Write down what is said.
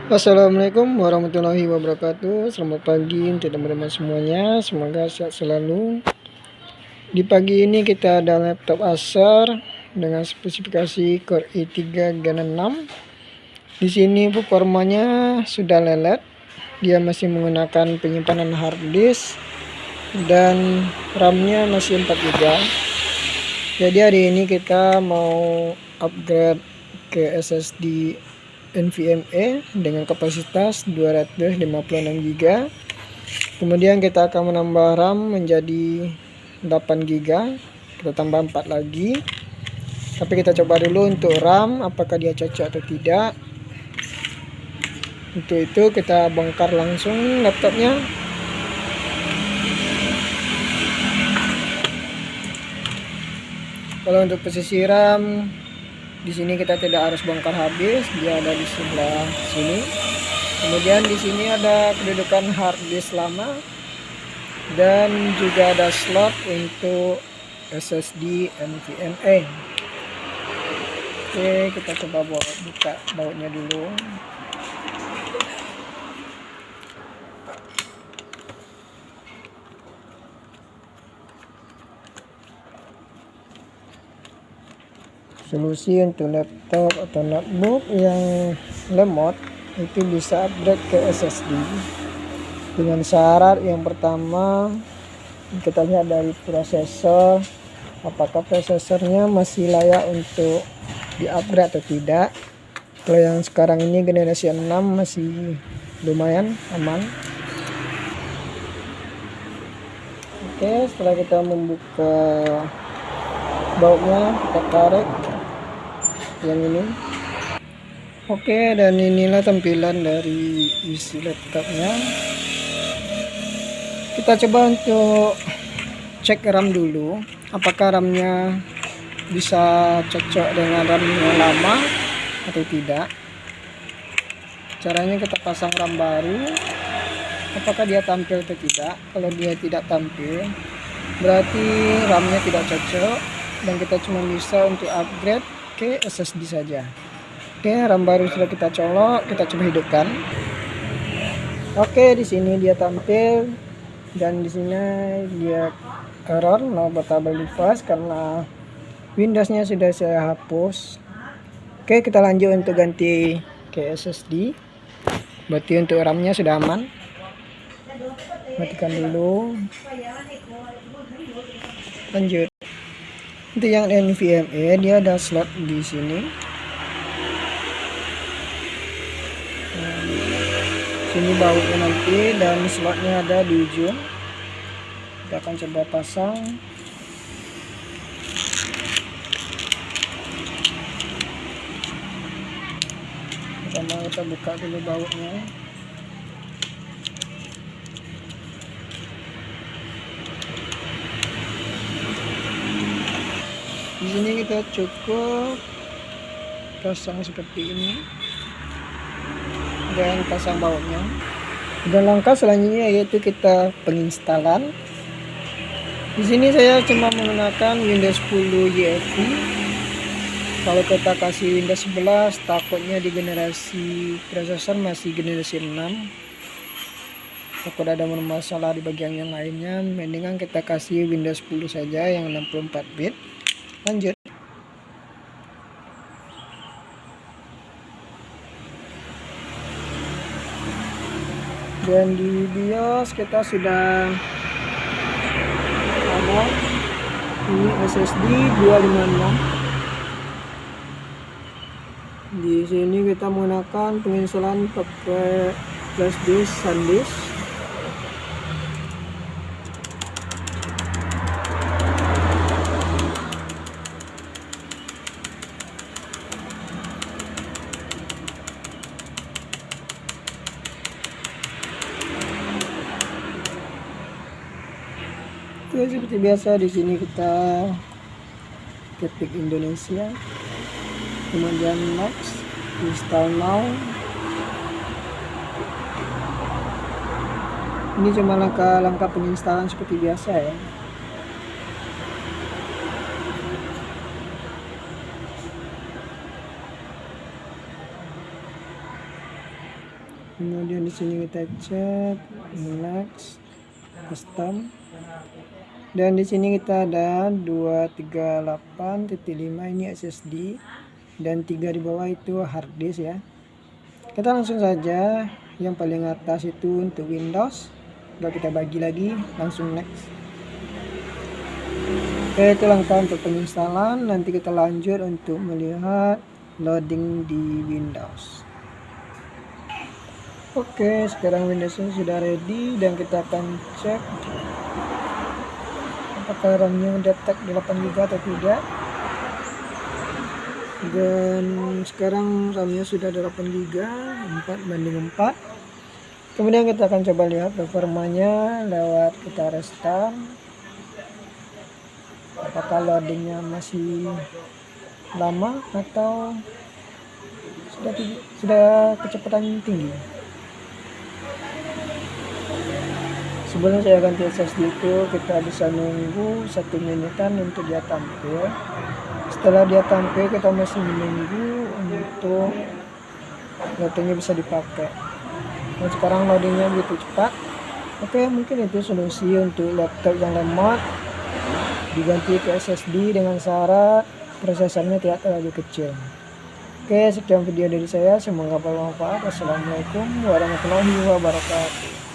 Assalamualaikum warahmatullahi wabarakatuh. Selamat pagi untuk teman-teman semuanya. Semoga sehat selalu. Di pagi ini kita ada laptop Acer dengan spesifikasi Core i3 Gen 6. Di sini performanya sudah lelet. Dia masih menggunakan penyimpanan hard disk dan RAM-nya masih 4 GB. Jadi hari ini kita mau upgrade ke SSD NVMe dengan kapasitas 256 GB. Kemudian kita akan menambah RAM menjadi 8 GB. Kita tambah 4 lagi. Tapi kita coba dulu untuk RAM apakah dia cocok atau tidak. Untuk itu kita bongkar langsung laptopnya. Kalau untuk posisi RAM, di sini kita tidak harus bongkar habis, dia ada di sebelah sini. Kemudian di sini ada kedudukan hard disk lama dan juga ada slot untuk SSD NVMe. Oke, kita coba buka bautnya dulu. Solusi untuk laptop atau notebook yang lemot itu bisa upgrade ke SSD dengan syarat yang pertama kita lihat dari prosesor, apakah prosesornya masih layak untuk di upgrade atau tidak. Kalau yang sekarang ini generasi 6 masih lumayan aman. Oke, setelah kita membuka bautnya, kita tarik yang ini. Oke, dan inilah tampilan dari isi laptopnya. Kita coba untuk cek RAM dulu, apakah RAM-nya bisa cocok dengan RAM yang lama atau tidak. Caranya kita pasang RAM baru, apakah dia tampil atau tidak. Kalau dia tidak tampil, berarti RAM-nya tidak cocok dan kita cuma bisa untuk upgrade ke SSD saja. Oke, RAM baru sudah kita colok, kita coba hidupkan. Oke, di sini dia tampil dan di sini dia error no bootable device karena Windows-nya sudah saya hapus. Oke, kita lanjut untuk ganti ke SSD. Berarti untuk RAM-nya sudah aman. Matikan dulu. Lanjut. Untuk yang NVMe dia ada slot di sini. Sini bautnya nanti dan slotnya ada di ujung. Kita akan coba pasang. Pertama kita buka dulu bautnya. Di sini kita cukup pasang seperti ini dan pasang bautnya. Dan langkah selanjutnya yaitu kita penginstalan. Di sini saya cuma menggunakan Windows 10 UEFI. Kalau kita kasih Windows 11 takutnya di generasi prosesor masih generasi 6. Takut ada masalah di bagian yang lainnya, mendingan kita kasih Windows 10 saja yang 64 bit. Lanjut. Dan di BIOS kita sudah ada ini SSD 256. Di sini kita menggunakan penginstalan pakai flash disk SanDisk. Oke, seperti biasa di sini kita ketik Indonesia, kemudian next, install now. Ini cuma langkah-langkah penginstalan seperti biasa ya. Kemudian di sini kita cek next custom, dan di sini kita ada 238.5 ini SSD, dan 3 di bawah itu hard disk ya. Kita langsung saja yang paling atas itu untuk Windows, gak kita bagi lagi, langsung next. Oke, itu langkah untuk penginstalan. Nanti kita lanjut untuk melihat loading di Windows. Oke, sekarang Windowsnya sudah ready dan kita akan cek apakah RAM-nya detect 8GB atau tidak. Dan sekarang RAM-nya sudah 8GB, 4:4. Kemudian kita akan coba lihat performanya lewat kita restart. Apakah loadingnya masih lama atau sudah kecepatan tinggi. Sebelum saya ganti SSD itu kita bisa nunggu 1 menitan untuk dia tampil. Setelah dia tampil kita masih menunggu untuk loadingnya bisa dipakai. Dan sekarang loadingnya begitu cepat. Oke, mungkin itu solusi untuk laptop yang lemot diganti ke SSD dengan syarat prosesornya tidak terlalu kecil. Oke, sekian video dari saya, semoga bermanfaat. Wassalamualaikum warahmatullahi wabarakatuh.